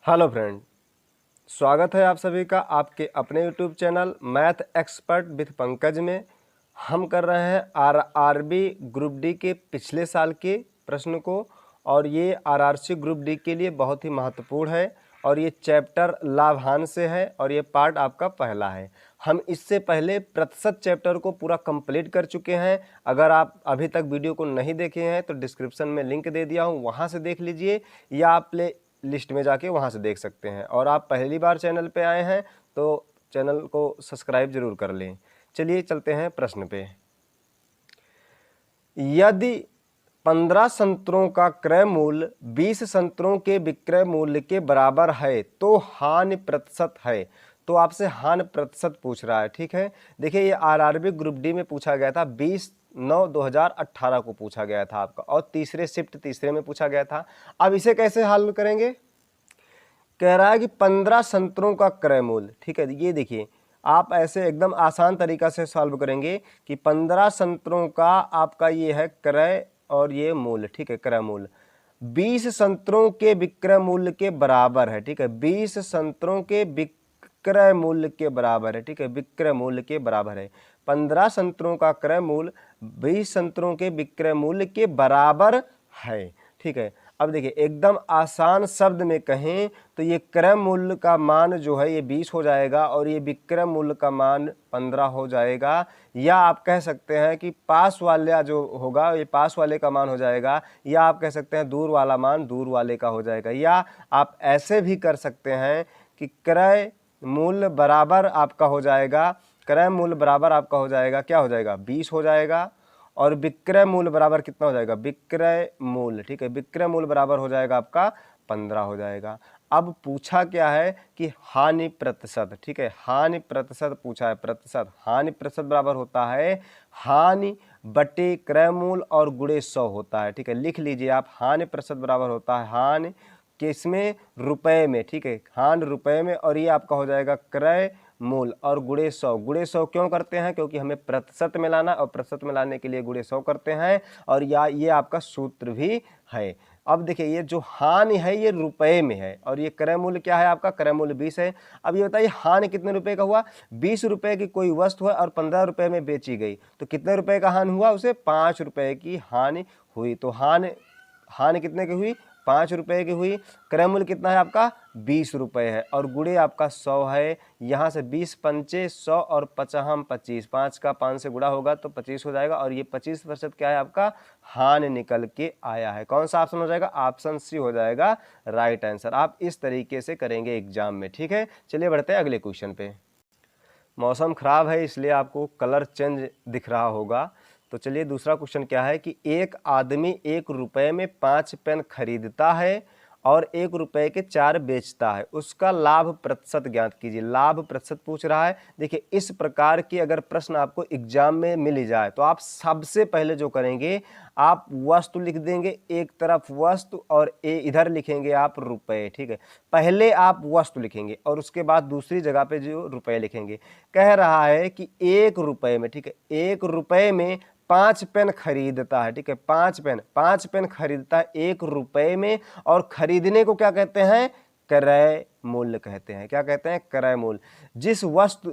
Hello friend, स्वागत है आप सभी का आपके अपने YouTube channel math expert with Pankaj में। हम कर रहे हैं आरआरबी ग्रुप डी के पिछले साल के प्रश्न को, और ये आरआरसी ग्रुप डी के लिए बहुत ही महत्वपूर्ण है। और ये चैप्टर लाभांश से है और ये पार्ट आपका पहला है। हम इससे पहले प्रतिशत चैप्टर को पूरा कंप्लीट कर चुके हैं। अगर आप अभी तक वीडियो को नहीं देखे हैं तो डिस्क्रिप्शन में लिंक दे दिया हूँ, वहाँ से देख लीजिए, या आप प्ले लिस्ट में जाके वहाँ से देख सकते हैं। और आप पहली बार चैनल पे आए हैं तो चैनल को सब्सक्राइब जरूर कर लें। चलिए चलते हैं प्रश्न पे। यदि 15 संतरों का क्रय मूल्य 20 संतरों के विक्रय मूल्य के बराबर है तो हानि प्रतिशत है। तो आपसे हानि प्रतिशत पूछ रहा है, ठीक है। देखिए, ये आरआरबी ग्रुप डी में पूछा गया था, 20/9/2018 को पूछा गया था आपका, और तीसरे में पूछा गया था। अब इसे कैसे हल करेंगे? कह रहा है कि 15 संतरों का क्रय मूल्य, ठीक है। ये देखिए, आप ऐसे एकदम आसान तरीका से सॉल्व करेंगे कि 15 संतरों का आपका ये है क्रय और ये मूल्य, ठीक है, क्रय मूल्य 20 संतरों के विक्रय मूल्य के बराबर है, ठीक है। 20 संतरों के विक्रय मूल्य के बराबर है, ठीक है, विक्रय मूल्य के बराबर है। 15 संतरों का क्रय मूल्य 20 संतरों के विक्रय मूल्य के बराबर है, ठीक है। अब देखिए, एकदम आसान शब्द में कहें तो ये क्रय मूल्य का मान जो है ये 20 हो जाएगा और ये विक्रय मूल्य का मान 15 हो जाएगा। या आप कह सकते हैं कि पास वाला जो होगा ये पास वाले का मान हो जाएगा, या आप कह सकते हैं दूर वाला मान दूर वाले का हो जाएगा। या आप ऐसे भी कर सकते हैं कि क्रय मूल्य बराबर आपका हो जाएगा, क्रय मूल्य बराबर आपका हो जाएगा, क्या हो जाएगा, 20 हो जाएगा, और विक्रय मूल्य बराबर कितना हो जाएगा, विक्रय मूल्य, ठीक है, विक्रय मूल्य बराबर हो जाएगा आपका 15 हो जाएगा। अब पूछा क्या है कि हानि प्रतिशत, ठीक है, हानि प्रतिशत पूछा है। प्रतिशत, हानि प्रतिशत बराबर होता है हानि बटे क्रय मूल्य और गुणे 100 होता है, ठीक है। लिख लीजिए आप, हानि प्रतिशत बराबर होता है हानि किसमें, रुपए में, ठीक है, हानि रुपए में, और ये आपका हो जाएगा क्रय मूल और गुणे 100। गुणे 100 क्यों करते हैं? क्योंकि हमें प्रतिशत में लाना, और प्रतिशत में लाने के लिए गुणे 100 करते हैं, और या ये आपका सूत्र भी है। अब देखिए, ये जो हानि है ये रुपए में है, और ये क्रय मूल्य क्या है आपका, क्रय मूल्य 20 है। अब ये बताइए हानि कितने रुपए का हुआ? 20 रुपए की कोई वस्तु है और 15 रुपए में बेची गई, तो कितने रुपए का हानि हुआ? उसे 5 रुपए की हानि हुई। तो हानि कितने की हुई? 5 रुपए की हुई। क्रय मूल्य कितना है आपका? 20 रुपए है, और गुणे आपका 100 है। यहाँ से 20 पंचे 100 और 50 25, 5 का 5 से गुणा होगा तो 25 हो जाएगा, और ये 25% क्या है आपका, हानि निकल के आया है। कौन सा ऑप्शन हो जाएगा? ऑप्शन सी हो जाएगा राइट आंसर। आप इस तरीके से करेंगे एग्जाम में, ठीक है। चलिए बढ़ते हैं अगले क्वेश्चन पे। मौसम खराब है इसलिए आपको कलर चेंज दिख रहा होगा। तो चलिए दूसरा क्वेश्चन क्या है कि एक आदमी 1 रुपए में 5 पेन खरीदता है और 1 रुपए के 4 बेचता है, उसका लाभ प्रतिशत ज्ञात कीजिए। लाभ प्रतिशत पूछ रहा है। देखिए, इस प्रकार की अगर प्रश्न आपको एग्जाम में मिल जाए तो आप सबसे पहले जो करेंगे, आप वस्तु लिख देंगे, एक तरफ वस्तु और इधर लिखेंगे आप रुपए, ठीक है। पहले आप वस्तु लिखेंगे और उसके बाद दूसरी जगह पे जो रुपए लिखेंगे। कह रहा है कि 1 रुपए में, ठीक है, 1 रुपए में 5 पेन खरीदता है, ठीक है, 5 पेन खरीदता है 1 रुपए में, और खरीदने को क्या कहते हैं? क्रय मूल्य कहते हैं। क्या कहते हैं? क्रय मूल्य।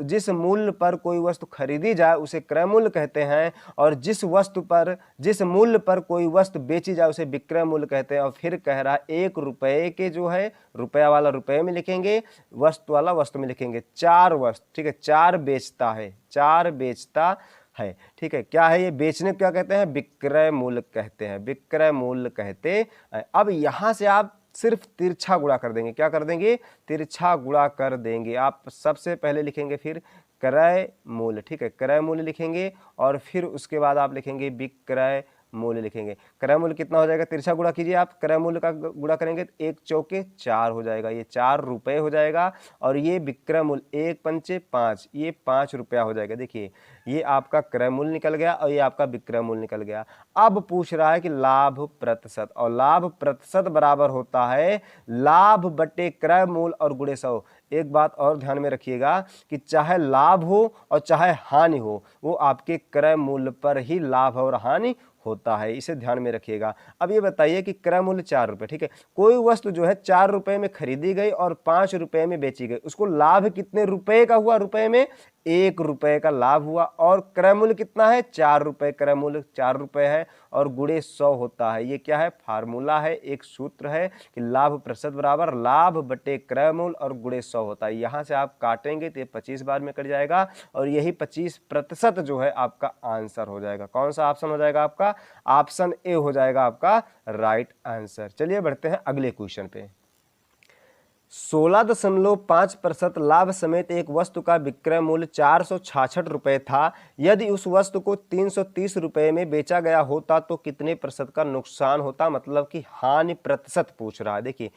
जिस मूल्य पर कोई वस्तु खरीदी जाए उसे क्रय मूल्य कहते हैं, और जिस मूल्य पर कोई वस्तु बेची जाए उसे विक्रय मूल्य कहते हैं। और फिर कह रहा है 1 रुपए के जो है, रुपया वाला रुपए में लिखेंगे, वस्तु वाला वस्तु में लिखेंगे। 4 वस्तु, ठीक है, 4 बेचता है, 4 बेचता है, ठीक है। क्या है ये? बेचने को क्या कहते हैं? विक्रय मूल्य कहते हैं, विक्रय मूल्य कहते हैं। अब यहां से आप सिर्फ तिरछा गुणा कर देंगे। क्या कर देंगे? तिरछा गुणा कर देंगे। आप सबसे पहले लिखेंगे फिर क्रय मूल्य, ठीक है, क्रय मूल्य लिखेंगे, और फिर उसके बाद आप लिखेंगे विक्रय मूल्य लिखेंगे। क्रय मूल्य कितना हो जाएगा? तिरछा गुणा कीजिए आप, क्रय मूल्य का गुणा करेंगे तो 1 चौके 4 हो जाएगा, ये 4 रुपए हो जाएगा, और ये विक्रय मूल्य 1 पंचे 5, ये 5 रुपया हो जाएगा। देखिए, ये आपका क्रय मूल्य निकल गया और ये आपका विक्रय मूल्य निकल गया। अब पूछ रहा है कि लाभ प्रतिशत, और लाभ प्रतिशत बराबर होता है लाभ बटे क्रय मूल्य और गुणे 100। एक बात और ध्यान में रखिएगा कि चाहे लाभ हो और चाहे हानि हो, वो आपके क्रय मूल्य पर ही लाभ और हानि होता है, इसे ध्यान में रखिएगा। अब ये बताइए कि क्रय मूल्य 4 रुपये, ठीक है, कोई वस्तु जो है 4 रुपये में खरीदी गई और 5 रुपये में बेची गई, उसको लाभ कितने रुपए का हुआ? रुपए में 1 रुपये का लाभ हुआ। और क्रय मूल्य कितना है? 4 रुपये, क्रय मूल्य 4 रुपये है और गुणे 100 होता है। ये क्या है? फार्मूला है, एक सूत्र है कि लाभ प्रतिशत बराबर लाभ बटे क्रय मूल्य और गुणे 100 होता है। यहाँ से आप काटेंगे तो ये 25 बार में कट जाएगा और यही 25% जो है आपका आंसर हो जाएगा। कौन सा ऑप्शन हो जाएगा आपका? ऑप्शन ए हो जाएगा आपका राइट आंसर। चलिए बढ़ते हैं अगले क्वेश्चन पे। 16.5% लाभ समेत एक वस्तु का विक्रय मूल्य 466 रुपये था। यदि उस वस्तु को 330 रुपये में बेचा गया होता तो कितने प्रतिशत का नुकसान होता? मतलब कि हानि प्रतिशत पूछ रहा है। देखिए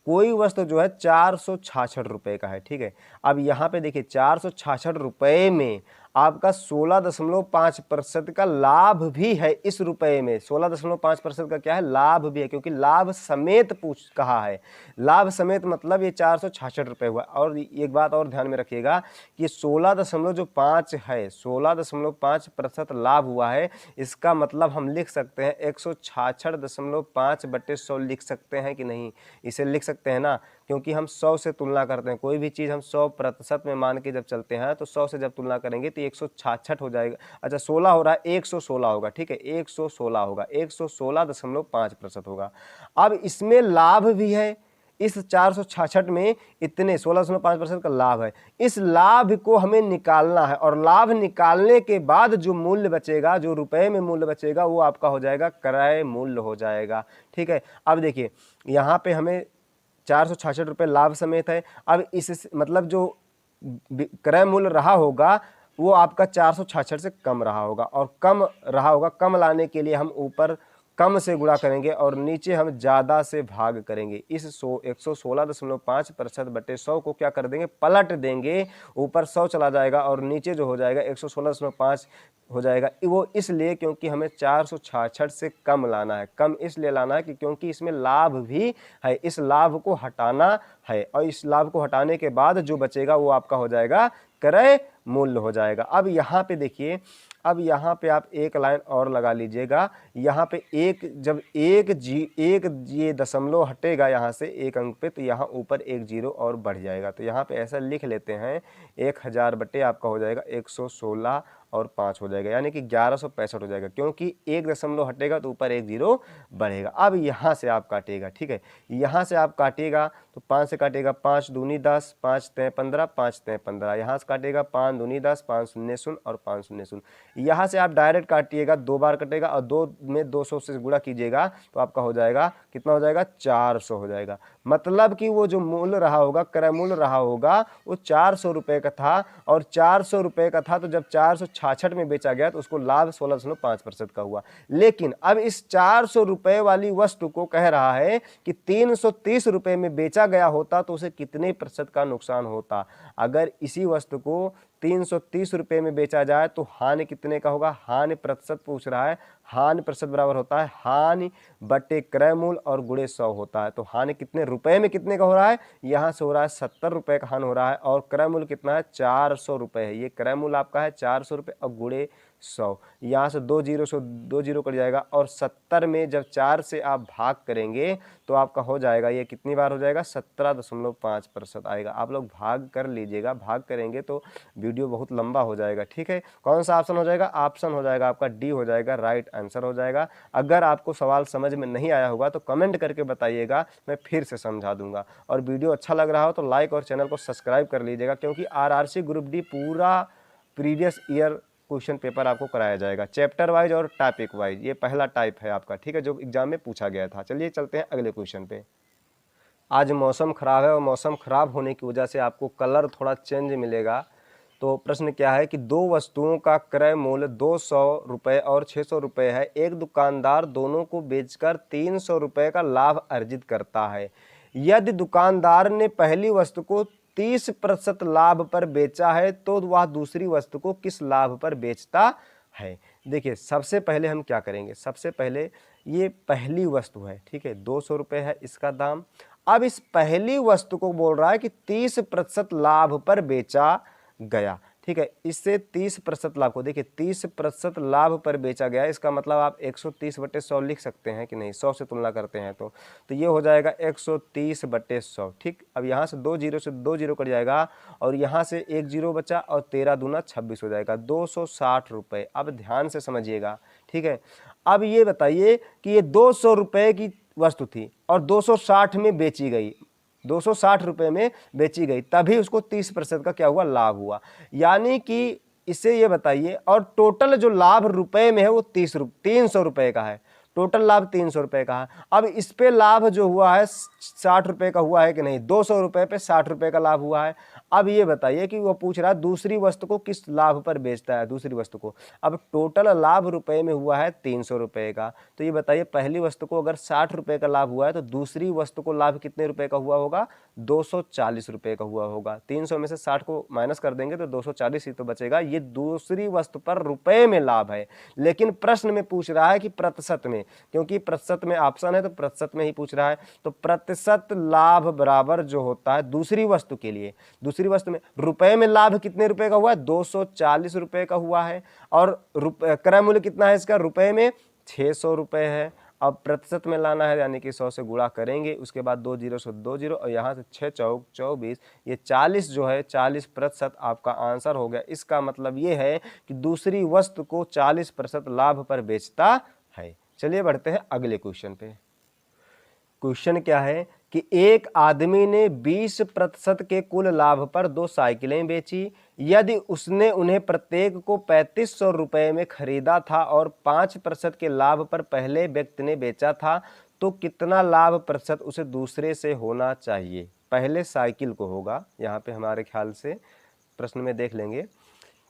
कोई वस्तु जो है 466 रुपये का है, ठीक है। अब यहाँ पे देखिए 466 रुपये में आपका 16.5% का लाभ भी है। इस रुपये में 16.5% का क्या है? लाभ भी है, क्योंकि लाभ समेत पूछ कहा है। लाभ समेत मतलब ये 466 रुपये हुआ। और एक बात और ध्यान में रखिएगा कि 16.5 है, 16.5% लाभ हुआ है, इसका मतलब हम लिख सकते हैं 166.5 बटे 100 लिख सकते हैं कि नहीं? इसे लिख सकते हैं ना, क्योंकि हम 100 से तुलना करते हैं। कोई भी चीज़ हम 100% में मान के जब चलते हैं तो 100 से जब तुलना करेंगे तो 166 हो जाएगा। अच्छा 16 हो रहा है, 116 होगा, ठीक है, 116 होगा, 116.5% होगा। अब इसमें लाभ भी है, इस 466 में इतने 16.5% का लाभ है। इस लाभ को हमें निकालना है और लाभ निकालने के बाद जो मूल्य बचेगा, जो रुपए में मूल्य बचेगा, वो आपका हो जाएगा क्रय मूल्य हो जाएगा, ठीक है। अब देखिए यहाँ पे हमें 466 रुपये लाभ समेत है। अब इस मतलब जो क्रय मूल्य रहा होगा वो आपका 466 से कम रहा होगा, और कम रहा होगा, कम लाने के लिए हम ऊपर कम से गुणा करेंगे और नीचे हम ज़्यादा से भाग करेंगे। इस 116.5% बटे 100 को क्या कर देंगे? पलट देंगे, ऊपर 100 चला जाएगा और नीचे जो हो जाएगा 116.5 हो जाएगा। वो इसलिए क्योंकि हमें 466 से कम लाना है। कम इसलिए लाना है कि क्योंकि इसमें लाभ भी है, इस लाभ को हटाना है और इस लाभ को हटाने के बाद जो बचेगा वो आपका हो जाएगा क्रय मूल्य हो जाएगा। अब यहाँ पे देखिए, अब यहाँ पे आप एक लाइन और लगा लीजिएगा। यहाँ पे एक ये दशमलव हटेगा यहाँ से एक अंक पे, तो यहाँ ऊपर एक जीरो और बढ़ जाएगा। तो यहाँ पे ऐसा लिख लेते हैं 1000 बटे आपका हो जाएगा 116 और 5 हो जाएगा, यानी कि 1165 हो जाएगा, क्योंकि एक दशमलव हटेगा तो ऊपर एक जीरो बढ़ेगा। अब यहाँ से आप काटिएगा, ठीक है, यहाँ से आप काटिएगा तो 5 से काटिएगा 5 दूनी 10, 5 तें 15, 5 तें 15, यहाँ से काटिएगा 5 दूनी 10, 5 शून्य शून्य और 5 शून्य शून्य। यहाँ से आप डायरेक्ट काटिएगा, 2 बार कटेगा और 2 में 200 से गुणा कीजिएगा तो आपका हो जाएगा कितना हो जाएगा? 400 हो जाएगा। मतलब कि वो जो मूल्य रहा होगा, क्रय मूल्य रहा होगा, वो 400 रुपये का था और 400 रुपये का था, तो जब 466 में बेचा गया तो उसको लाभ 16.5% का हुआ। लेकिन अब इस 400 रुपये वाली वस्तु को कह रहा है कि 330 रुपये में बेचा गया होता तो उसे कितने प्रतिशत का नुकसान होता? अगर इसी वस्तु को 330 रुपये में बेचा जाए तो हानि कितने का होगा? हानि प्रतिशत पूछ रहा है। हानि प्रतिशत बराबर होता है हानि बटे क्रय मूल्य और गुणे 100 होता है। तो हानि कितने रुपए में कितने का हो रहा है? यहाँ से हो रहा है 70 रुपये का हानि हो रहा है और क्रय मूल्य कितना है? 400 रुपये है। ये क्रय मूल्य आपका है 400 रुपये और गुणे 100, यहाँ से 2 जीरो कट जाएगा और 70 में जब 4 से आप भाग करेंगे तो आपका हो जाएगा, ये कितनी बार हो जाएगा? 17.5% आएगा। आप लोग भाग कर लीजिएगा, भाग करेंगे तो वीडियो बहुत लंबा हो जाएगा, ठीक है। कौन सा ऑप्शन हो जाएगा? ऑप्शन हो जाएगा आपका डी हो जाएगा, राइट आंसर हो जाएगा। अगर आपको सवाल समझ में नहीं आया होगा तो कमेंट करके बताइएगा, मैं फिर से समझा दूंगा। और वीडियो अच्छा लग रहा हो तो लाइक और चैनल को सब्सक्राइब कर लीजिएगा, क्योंकि RRC ग्रुप डी पूरा प्रीवियस ईयर क्वेश्चन पेपर आपको कराया जाएगा, चैप्टर वाइज और टॉपिक वाइज। ये पहला टाइप है आपका, ठीक है, जो एग्जाम में पूछा गया था। चलिए चलते हैं अगले क्वेश्चन पे। आज मौसम खराब है और मौसम खराब होने की वजह से आपको कलर थोड़ा चेंज मिलेगा। तो प्रश्न क्या है कि दो वस्तुओं का क्रय मूल्य 200 रुपये और 600 रुपये है। एक दुकानदार दोनों को बेचकर 300 रुपये का लाभ अर्जित करता है। यदि दुकानदार ने पहली वस्तु को 30% लाभ पर बेचा है तो वह दूसरी वस्तु को किस लाभ पर बेचता है? देखिए सबसे पहले हम क्या करेंगे, सबसे पहले ये पहली वस्तु है, ठीक है, 200 रुपये है इसका दाम। अब इस पहली वस्तु को बोल रहा है कि 30% लाभ पर बेचा गया, ठीक है। इससे 30% लाभ को देखिए 30% लाभ पर बेचा गया, इसका मतलब आप 130/100 लिख सकते हैं कि नहीं, 100 से तुलना करते हैं तो ये हो जाएगा 130/100। ठीक, अब यहाँ से 2 जीरो से 2 जीरो कट जाएगा और यहाँ से 1 जीरो बचा और 13 दूना 26 हो जाएगा, 260 रुपये। अब ध्यान से समझिएगा, ठीक है। अब ये बताइए कि ये 200 रुपये की वस्तु थी और 260 में बेची गई, 260 रुपये में बेची गई, तभी उसको 30% का क्या हुआ, लाभ हुआ। यानी कि इसे ये बताइए, और टोटल जो लाभ रुपए में है वो 300 रुपये का है, टोटल लाभ 300 रुपये का है। अब इस पे लाभ जो हुआ है 60 रुपये का हुआ है कि नहीं, 200 रुपये पे 60 रुपये का लाभ हुआ है। अब ये बताइए कि वो पूछ रहा है दूसरी वस्तु को किस लाभ पर बेचता है, दूसरी वस्तु को। अब टोटल लाभ रुपए में हुआ है 300 रुपये का, तो ये बताइए पहली वस्तु को अगर 60 रुपये का लाभ हुआ है तो दूसरी वस्तु को लाभ कितने रुपए का हुआ होगा, 240 रुपये का हुआ होगा। 300 में से 60 को माइनस कर देंगे तो 240 ही तो बचेगा। ये दूसरी वस्तु पर रुपए में लाभ है, लेकिन प्रश्न में पूछ रहा है कि प्रतिशत में, क्योंकि प्रतिशत में ऑप्शन है तो प्रतिशत में ही पूछ रहा है। तो प्रतिशत लाभ बराबर जो होता है दूसरी वस्तु के लिए, दूसरी वस्तु में रुपए में लाभ कितने रुपए का हुआ है, 240 रुपये का हुआ है, और क्रय मूल्य कितना है इसका, रुपए में 600 रुपये है। अब प्रतिशत में लाना है, यानी कि 100 से गुणा करेंगे, उसके बाद 2 जीरो से 2 जीरो और यहाँ से 6 चौक 24, ये 40 जो है 40% आपका आंसर हो गया। इसका मतलब ये है कि दूसरी वस्तु को 40% लाभ पर बेचता है। चलिए बढ़ते हैं अगले क्वेश्चन पे। क्वेश्चन क्या है कि एक आदमी ने 20% के कुल लाभ पर 2 साइकिलें बेची। यदि उसने उन्हें प्रत्येक को 3500 रुपये में खरीदा था और 5% के लाभ पर पहले व्यक्ति ने बेचा था, तो कितना लाभ प्रतिशत उसे दूसरे से होना चाहिए। पहले साइकिल को होगा, यहाँ पे हमारे ख्याल से प्रश्न में देख लेंगे।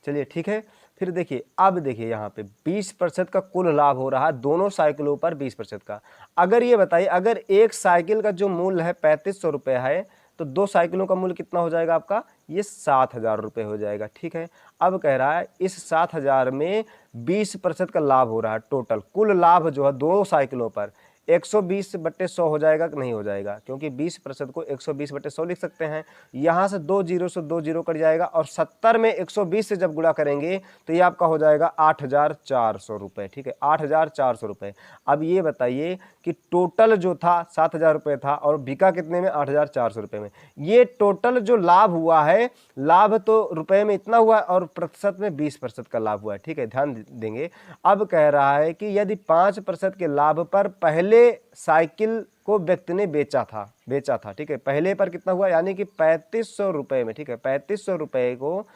चलिए ठीक है, फिर देखिए, अब देखिए यहाँ पे 20% का कुल लाभ हो रहा है दोनों साइकिलों पर 20% का। अगर ये बताइए, अगर एक साइकिल का जो मूल्य है 3500 रुपये है, तो 2 साइकिलों का मूल्य कितना हो जाएगा आपका, ये 7000 रुपये हो जाएगा। ठीक है, अब कह रहा है इस 7000 में 20% का लाभ हो रहा है, टोटल कुल लाभ जो है 2 साइकिलों पर 120/100 हो जाएगा कि नहीं हो जाएगा, क्योंकि 20% को 120/100 लिख सकते हैं। यहाँ से 2 जीरो से 2 जीरो कट जाएगा और 70 में 120 से जब गुणा करेंगे तो ये आपका हो जाएगा 8400 रुपये। ठीक है, 8400 रुपये। अब ये बताइए कि टोटल जो था 7000 रुपये था और बिका कितने में, 8400 रुपये में। ये टोटल जो लाभ हुआ है, लाभ तो रुपए में इतना हुआ है और प्रतिशत में 20% का लाभ हुआ है। ठीक है, ध्यान देंगे। अब कह रहा है कि यदि 5% के लाभ पर पहले साइकिल को व्यक्ति ने बेचा था। ठीक है, पहले पर कितना हुआ, यानी कि 3500 रुपये में। ठीक है, 3500 रुपये को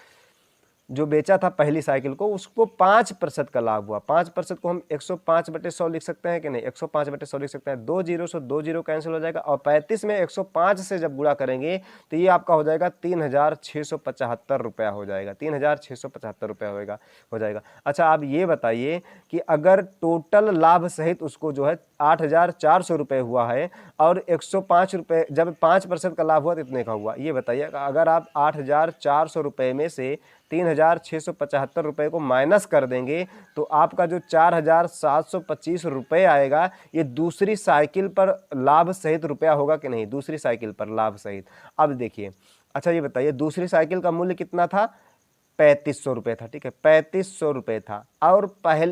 जो बेचा था पहली साइकिल को, उसको 5% का लाभ हुआ। 5% को हम 105/100 लिख सकते हैं कि नहीं, 105/100 लिख सकते हैं। 2 जीरो से 2 जीरो कैंसिल हो जाएगा और 35 में 105 से जब गुणा करेंगे तो ये आपका हो जाएगा 3675 रुपया हो जाएगा, 3675 रुपया हो जाएगा। अच्छा, आप ये बताइए कि अगर टोटल लाभ सहित उसको जो है 8400 रुपये हुआ है और 105 रुपये, जब 5% का लाभ हुआ तो इतने का हुआ। ये बताइए अगर आप 8400 रुपये में से 3675 रुपये को माइनस कर देंगे तो आपका जो 4725 रुपये आएगा, ये दूसरी साइकिल पर लाभ सहित रुपया होगा कि नहीं, दूसरी साइकिल पर लाभ सहित। अब देखिए, अच्छा ये बताइए दूसरी साइकिल का मूल्य कितना था, 3500 रुपये था। ठीक है, 3500 रुपये था और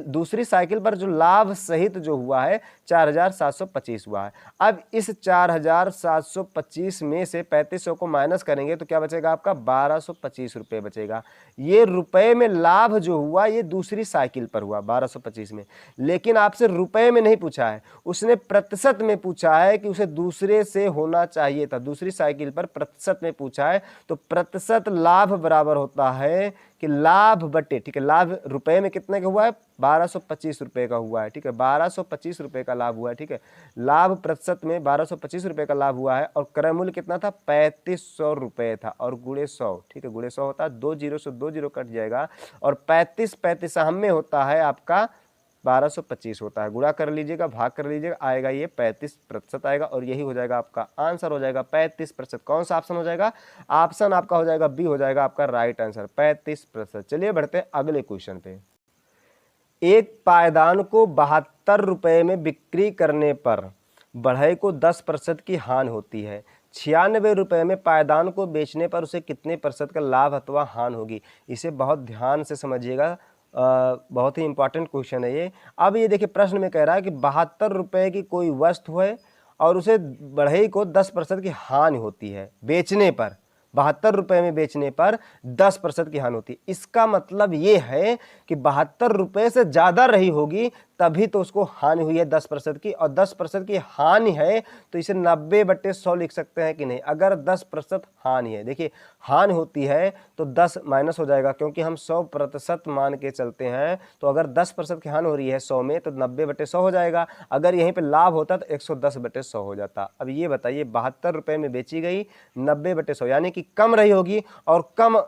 दूसरी साइकिल पर जो लाभ सहित जो हुआ है 4725 हुआ है। अब इस 4725 में से 3500 को माइनस करेंगे तो क्या बचेगा आपका, 1225 रुपये बचेगा। ये रुपए में लाभ जो हुआ ये दूसरी साइकिल पर हुआ 1225 में, लेकिन आपसे रुपए में नहीं पूछा है, उसने प्रतिशत में पूछा है कि उसे दूसरे से होना चाहिए था, दूसरी साइकिल पर प्रतिशत में पूछा है। तो प्रतिशत लाभ बराबर होता है कि लाभ बटे, ठीक है, लाभ रुपए में कितने का हुआ है, 1225 रुपये का हुआ है। ठीक है, 1225 रुपये का लाभ हुआ है। ठीक है, लाभ प्रतिशत में 1225 रुपये का लाभ हुआ है और क्रय मूल्य कितना था, 3500 रुपये था और गुणे 100। ठीक है, गुणे 100 होता है, 2 जीरो से 2 जीरो कट जाएगा और 35 में होता है आपका 1225 होता है। गुणा कर लीजिएगा, भाग कर लीजिएगा, आएगा ये 35% आएगा और यही हो जाएगा आपका आंसर, हो जाएगा 35%। कौन सा ऑप्शन हो जाएगा, ऑप्शन आपका हो जाएगा बी, हो जाएगा आपका राइट आंसर 35%। चलिए बढ़ते हैं अगले क्वेश्चन पे। एक पायदान को 72 रुपये में बिक्री करने पर बढ़ई को 10% की हानि होती है। 96 रुपये में पायदान को बेचने पर उसे कितने प्रतिशत का लाभ अथवा हानि होगी। इसे बहुत ध्यान से समझिएगा, बहुत ही इंपॉर्टेंट क्वेश्चन है ये। अब ये देखिए प्रश्न में कह रहा है कि 72 रुपये की कोई वस्तु है और उसे बढ़ई को 10% की हानि होती है बेचने पर, 72 रुपये में बेचने पर 10% की हानि होती है। इसका मतलब ये है कि 72 रुपये से ज़्यादा रही होगी तभी तो उसको हानि हुई है 10% की, और 10% की हानि है तो इसे 90/100 लिख सकते हैं कि नहीं। अगर 10% हानि है, देखिए हानि होती है तो 10 माइनस हो जाएगा क्योंकि हम 100% मान के चलते हैं, तो अगर 10% की हानि हो रही है 100 में तो 90/100 हो जाएगा। अगर यहीं पे लाभ होता तो 110/100 हो जाता। अब ये बताइए 72 रुपये में बेची गई 90/100 यानी कि कम रही होगी और कम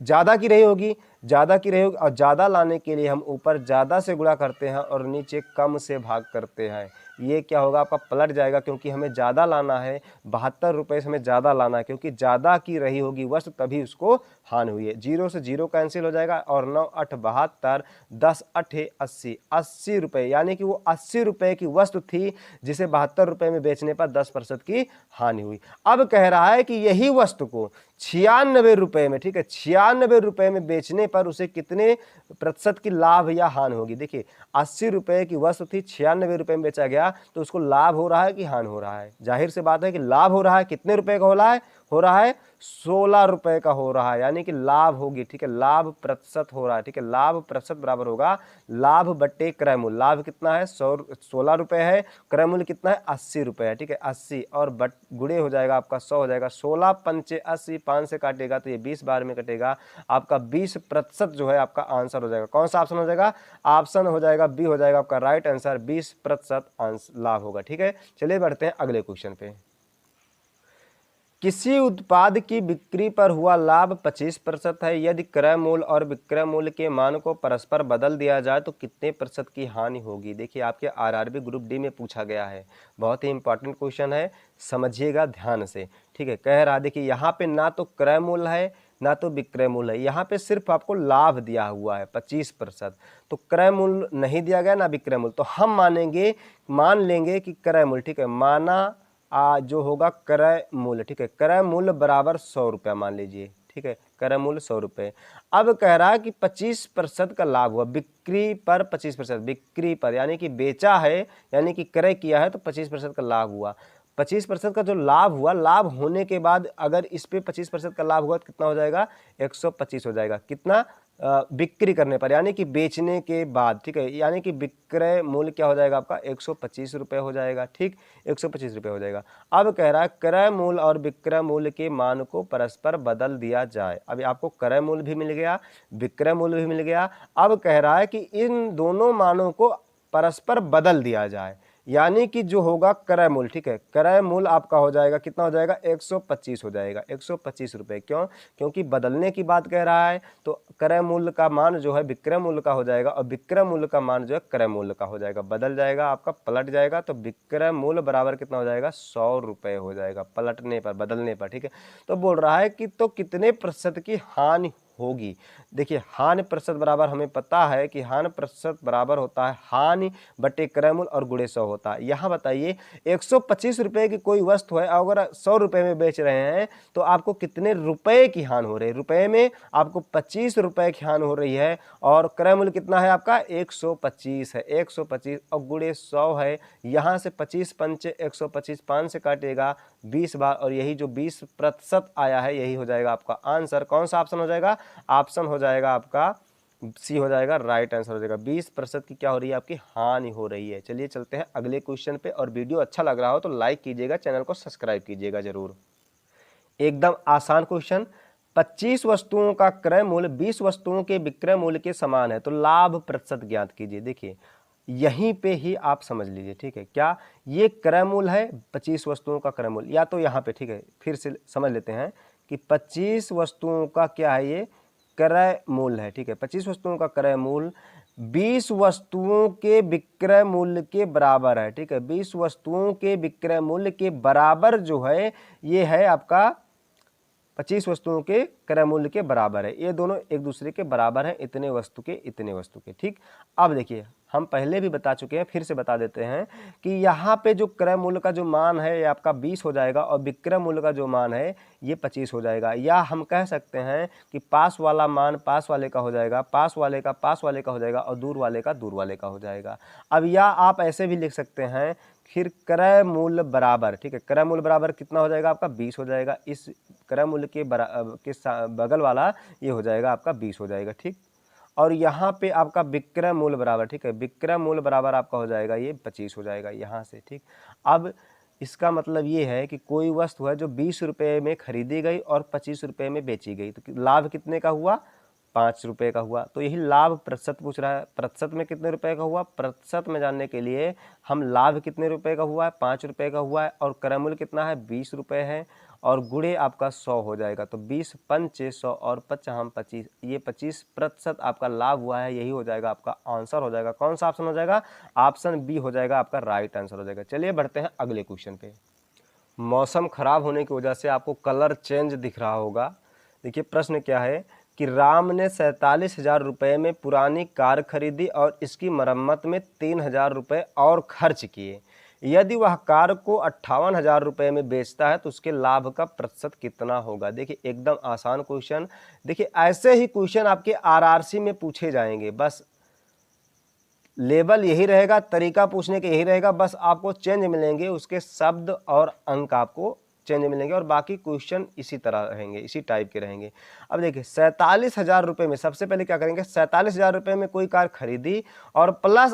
ज़्यादा की रही होगी, ज़्यादा की रही होगी, और ज़्यादा लाने के लिए हम ऊपर ज़्यादा से गुणा करते हैं और नीचे कम से भाग करते हैं। ये क्या होगा आपका पलट जाएगा क्योंकि हमें ज़्यादा लाना है, 72 रुपये से हमें ज़्यादा लाना है क्योंकि ज़्यादा की रही होगी वस्तु तभी उसको हानि हुई है। 0 से 0 कैंसिल हो जाएगा और 9 8 72, 10 8 80, 80 रुपये यानी कि वो 80 रुपये की वस्तु थी जिसे 72 रुपये में बेचने पर 10% की हानि हुई। अब कह रहा है कि यही वस्तु को 96 रुपये में, ठीक है, 96 रुपये में बेचने पर उसे कितने प्रतिशत की लाभ या हानि होगी। देखिए 80 रुपये की वस्तु थी, 96 रुपये में बेचा गया तो उसको लाभ हो रहा है कि हानि हो रहा है। जाहिर सी बात है कि लाभ हो रहा है। कितने रुपए का हो रहा है 16 रुपये का हो रहा है, यानी कि लाभ होगी, ठीक है, लाभ प्रतिशत हो रहा है, ठीक है। लाभ प्रतिशत बराबर होगा लाभ बट्टे क्रय मूल्य। लाभ कितना है 16 रुपये है, क्रय मूल्य कितना है 80 रुपये है, ठीक है। 80 और गुणे हो जाएगा आपका 100 हो जाएगा, 16 पंचे 80, 5 से काटेगा तो ये 20 बार में कटेगा। आपका 20% जो है आपका आंसर हो जाएगा। कौन सा ऑप्शन हो जाएगा? ऑप्शन हो जाएगा बी हो जाएगा आपका राइट आंसर, 20% लाभ होगा, ठीक है। चलिए बढ़ते हैं अगले क्वेश्चन पे। किसी उत्पाद की बिक्री पर हुआ लाभ 25% है। यदि क्रय मूल्य और विक्रय मूल्य के मान को परस्पर बदल दिया जाए तो कितने प्रतिशत की हानि होगी। देखिए आपके आरआरबी ग्रुप डी में पूछा गया है, बहुत ही इंपॉर्टेंट क्वेश्चन है, समझिएगा ध्यान से, ठीक है। कह रहा देखिए यहाँ पे ना तो क्रय मूल्य है ना तो विक्रय मूल्य है, यहाँ पे सिर्फ आपको लाभ दिया हुआ है 25%, तो क्रय मूल्य नहीं दिया गया ना विक्रय मूल्य, तो हम मान लेंगे कि क्रय मूल्य, ठीक है, माना जो होगा क्रय मूल्य, ठीक है, क्रय मूल्य बराबर 100 रुपया मान लीजिए, ठीक है, क्रय मूल्य 100 रुपये। अब कह रहा है कि 25% का लाभ हुआ बिक्री पर, 25% बिक्री पर यानी कि बेचा है यानी कि क्रय किया है तो 25% का लाभ हुआ। 25% का जो लाभ हुआ, लाभ होने के बाद अगर इस पे 25% का लाभ हुआ तो कितना हो जाएगा 125 हो जाएगा। कितना? बिक्री करने पर यानी कि बेचने के बाद, ठीक है, यानी कि विक्रय मूल्य क्या हो जाएगा आपका 125 रुपये हो जाएगा, ठीक, 125 रुपये हो जाएगा। अब कह रहा है क्रय मूल्य और विक्रय मूल्य के मान को परस्पर बदल दिया जाए। अभी आपको क्रय मूल्य भी मिल गया, विक्रय मूल्य भी मिल गया। अब कह रहा है कि इन दोनों मानों को परस्पर बदल दिया जाए, यानी कि जो होगा क्रय मूल्य, ठीक है, क्रय मूल्य आपका हो जाएगा कितना हो जाएगा 125 हो जाएगा, 125 रुपये। क्यों? क्योंकि बदलने की बात कह रहा है तो क्रय मूल्य का मान जो है विक्रय मूल्य का हो जाएगा और विक्रय मूल्य का मान जो है क्रय मूल्य का हो जाएगा, बदल जाएगा आपका, पलट जाएगा। तो विक्रय मूल्य बराबर कितना हो जाएगा 100 रुपये हो जाएगा पलटने पर, बदलने पर, ठीक है। तो बोल रहा है कि तो कितने प्रतिशत की हानि होगी। देखिए हानि प्रतिशत बराबर हमें पता है कि हानि प्रतिशत बराबर होता है हानि बटे क्रय मूल्य और गुणे 100 होता है। यहाँ बताइए 125 रुपये की कोई वस्तु है, अगर 100 रुपये में बेच रहे हैं तो आपको कितने रुपए की हानि हो रही है। रुपए में आपको 25 रुपये की हानि हो रही है और क्रय मूल्य कितना है आपका 125 है, 125 और गुणे 100 है। यहाँ से 25 पंचे 125, 5 से काटेगा 20 बार और यही जो 20% आया है यही हो जाएगा आपका आंसर। कौन सा ऑप्शन हो जाएगा? ऑप्शन हो जाएगा आपका सी हो जाएगा, राइट आंसर हो जाएगा। 20% की क्या हो रही है आपकी हानि हो रही है। चलिए चलते हैं अगले क्वेश्चन पे, और वीडियो अच्छा लग रहा हो तो लाइक कीजिएगा, चैनल को सब्सक्राइब कीजिएगा जरूर। एकदम आसान क्वेश्चन, 25 वस्तुओं का क्रय मूल्य 20 वस्तुओं के विक्रय मूल्य के समान है तो लाभ प्रतिशत ज्ञात कीजिए। देखिए यहीं पे ही आप समझ लीजिए, ठीक है, क्या ये क्रय मूल्य है 25 वस्तुओं का क्रय मूल्य, या तो यहाँ पे, ठीक है, फिर से समझ लेते हैं कि 25 वस्तुओं का क्या है ये क्रय मूल्य है, ठीक है, 25 वस्तुओं का क्रय मूल्य 20 वस्तुओं के विक्रय मूल्य के बराबर है, ठीक है, 20 वस्तुओं के विक्रय मूल्य के बराबर जो है ये है आपका 25 वस्तुओं के क्रय मूल्य के बराबर है। ये दोनों एक दूसरे के बराबर हैं, इतने वस्तु के इतने वस्तु के। ठीक, अब देखिए हम पहले भी बता चुके हैं, फिर से बता देते हैं कि यहाँ पे जो क्रय मूल्य का जो मान है ये आपका 20 हो जाएगा और विक्रय मूल्य का जो मान है ये 25 हो जाएगा। या हम कह सकते हैं कि पास वाला मान पास वाले का हो जाएगा, पास वाले का पास वाले का हो जाएगा और दूर वाले का दूर वाले का हो जाएगा। अब या आप ऐसे भी लिख सकते हैं फिर क्रय मूल्य बराबर, ठीक है, क्रय मूल्य बराबर कितना हो जाएगा आपका 20 हो जाएगा। इस क्रय मूल्य के बगल वाला ये हो जाएगा आपका 20 हो जाएगा। ठीक, और यहाँ पे आपका विक्रय मूल्य बराबर, ठीक है, विक्रय मूल्य बराबर आपका हो जाएगा ये 25 हो जाएगा यहाँ से। ठीक, अब इसका मतलब ये है कि कोई वस्तु है जो 20 रुपये में खरीदी गई और 25 रुपये में बेची गई, तो लाभ कितने का हुआ, 5 रुपये का हुआ। तो यही लाभ प्रतिशत पूछ रहा है, प्रतिशत में कितने रुपए का हुआ, प्रतिशत में जानने के लिए हम लाभ कितने रुपए का हुआ है, 5 रुपये का हुआ है और क्रय मूल्य कितना है 20 रुपये है और गुणे आपका 100 हो जाएगा। तो 20 पंचे 100 और 50 25, ये 25% आपका लाभ हुआ है, यही हो जाएगा आपका आंसर हो जाएगा। कौन सा ऑप्शन हो जाएगा, ऑप्शन बी हो जाएगा आपका राइट आंसर हो जाएगा। चलिए बढ़ते हैं अगले क्वेश्चन पे। मौसम खराब होने की वजह से आपको कलर चेंज दिख रहा होगा। देखिए प्रश्न क्या है कि राम ने 47,000 रुपये में पुरानी कार खरीदी और इसकी मरम्मत में 3,000 रुपये और खर्च किए। यदि वह कार को 58,000 रुपये में बेचता है तो उसके लाभ का प्रतिशत कितना होगा। देखिए एकदम आसान क्वेश्चन। देखिए ऐसे ही क्वेश्चन आपके आरआरसी में पूछे जाएंगे, बस लेवल यही रहेगा, तरीका पूछने का यही रहेगा, बस आपको चेंज मिलेंगे, उसके शब्द और अंक आपको चेंज मिलेंगे और बाकी क्वेश्चन इसी तरह रहेंगे, इसी टाइप के रहेंगे। अब देखिए 47,000 रुपये में सबसे पहले क्या करेंगे, 47,000 रुपये में कोई कार खरीदी और प्लस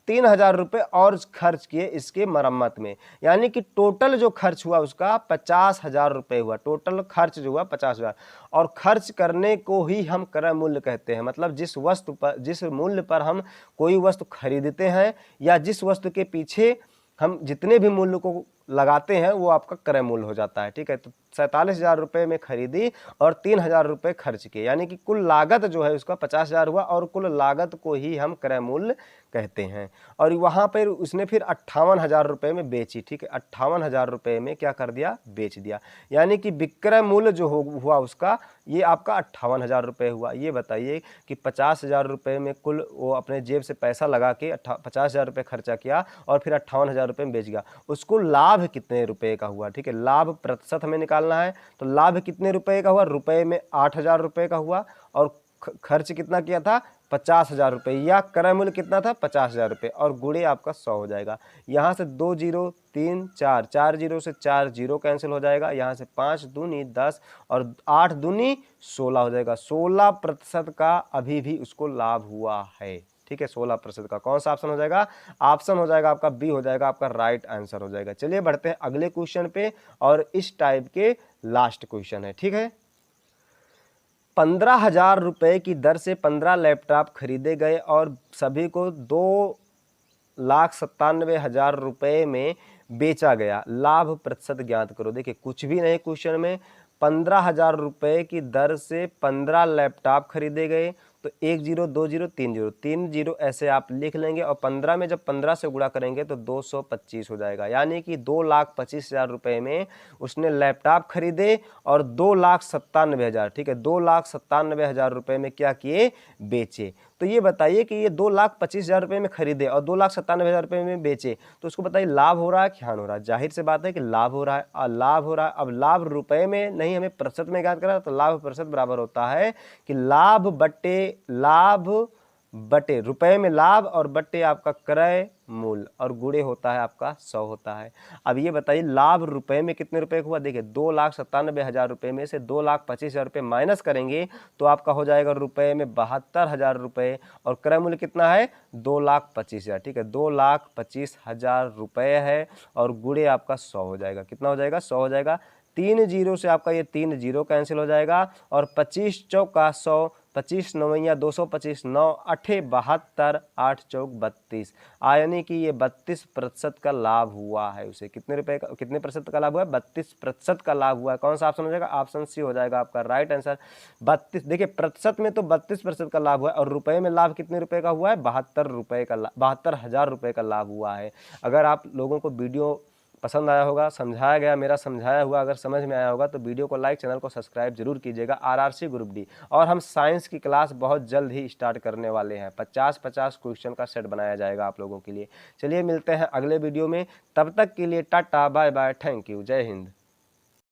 3,000 रुपये और खर्च किए इसके मरम्मत में, यानी कि टोटल जो खर्च हुआ उसका 50,000 रुपये हुआ। टोटल खर्च जो हुआ 50,000, और खर्च करने को ही हम क्रय मूल्य कहते हैं। मतलब जिस वस्तु पर, जिस मूल्य पर हम कोई वस्तु खरीदते हैं या जिस वस्तु के पीछे हम जितने भी मूल्य को लगाते हैं वो आपका क्रय मूल्य हो जाता है। ठीक है, तो 47,000 रुपये में खरीदी और 3,000 रुपये खर्च किए, यानी कि कुल लागत जो है उसका 50,000 हुआ और कुल लागत को ही हम क्रय मूल्य कहते हैं। और वहाँ पर उसने फिर 58,000 रुपये में बेची। ठीक है, 58,000 रुपये में क्या कर दिया, बेच दिया, यानी कि विक्रय मूल्य जो हुआ उसका ये आपका 58,000 रुपये हुआ। ये बताइए कि 50,000 रुपये में कुल वो अपने जेब से पैसा लगा के 50,000 रुपये खर्चा किया और फिर 58,000 रुपये में बेच गया, उसको लाभ कितने रुपए का हुआ। ठीक है, लाभ प्रतिशत हमें निकालना है, तो लाभ कितने रुपए का हुआ, रुपए में 8,000 रुपये का हुआ और खर्च कितना किया था 50,000 रुपये, या क्रय मूल्य कितना था 50,000 रुपये और गुणे आपका 100 हो जाएगा। यहाँ से 2 0 3 4, 4 0 से 4 0 कैंसिल हो जाएगा, यहाँ से 5 दूनी 10 और 8 दूनी 16 हो जाएगा। 16% का अभी भी उसको लाभ हुआ है। ठीक है, 16% का कौन सा ऑप्शन हो जाएगा, ऑप्शन हो जाएगा आपका बी हो जाएगा, आपका राइट आंसर हो जाएगा। चलिए बढ़ते हैं अगले क्वेश्चन पे और इस टाइप के लास्ट क्वेश्चन है। ठीक है, 15,000 रुपये की दर से 15 लैपटॉप खरीदे गए और सभी को 2,97,000 रुपये में बेचा गया, लाभ प्रतिशत ज्ञात करो। देखिए कुछ भी नहीं क्वेश्चन में, 15,000 रुपये की दर से 15 लैपटॉप खरीदे गए, तो 1 0 2 0 3 0 3 0 ऐसे आप लिख लेंगे और 15 में जब 15 से गुणा करेंगे तो 225 हो जाएगा, यानी कि 2,25,000 रुपये में उसने लैपटॉप खरीदे और 2,97,000, ठीक है, 2,97,000 रुपये में क्या किए, बेचे। तो ये बताइए कि ये 2,25,000 रुपये में खरीदे और 2,97,000 रुपये में बेचे, तो उसको बताइए लाभ हो रहा है कि हानि हो रहा है। जाहिर सी बात है कि लाभ हो रहा है, और लाभ हो रहा है। अब लाभ रुपए में नहीं, हमें प्रतिशत में ज्ञात करा, तो लाभ प्रतिशत बराबर होता है कि लाभ बटे रुपए में लाभ और बटे आपका क्रय मूल्य और गुणे होता है आपका 100 होता है। अब ये बताइए लाभ रुपए में कितने रुपए का हुआ, देखिए 2,97,000 रुपये में से 2,25,000 रुपये माइनस करेंगे तो आपका हो जाएगा रुपए में 72,000 रुपये और क्रय मूल्य कितना है 2,25,000। ठीक है, 2,25,000 रुपये है और गुणे आपका 100 हो जाएगा। कितना हो जाएगा, 100 हो जाएगा। 3 0 से आपका ये 3 0 कैंसिल हो जाएगा और 25 चौका 100, 25 नवैया 225, 9 8 72, 8 चौक 32, यानी कि ये 32% का लाभ हुआ है उसे। कितने रुपए का, कितने प्रतिशत का लाभ हुआ है, 32% का लाभ हुआ है। कौन सा ऑप्शन हो जाएगा, ऑप्शन सी हो जाएगा आपका राइट आंसर। 32, देखिए प्रतिशत में तो 32% का लाभ हुआ है और रुपए में लाभ कितने रुपए का हुआ है, 72,000 रुपये का लाभ हुआ है। अगर आप लोगों को वीडियो पसंद आया होगा, समझाया गया, मेरा समझाया हुआ अगर समझ में आया होगा तो वीडियो को लाइक, चैनल को सब्सक्राइब जरूर कीजिएगा। आरआरसी ग्रुप डी, और हम साइंस की क्लास बहुत जल्द ही स्टार्ट करने वाले हैं। 50-50 क्वेश्चन का सेट बनाया जाएगा आप लोगों के लिए। चलिए मिलते हैं अगले वीडियो में, तब तक के लिए टाटा बाय बाय, थैंक यू, जय हिंद।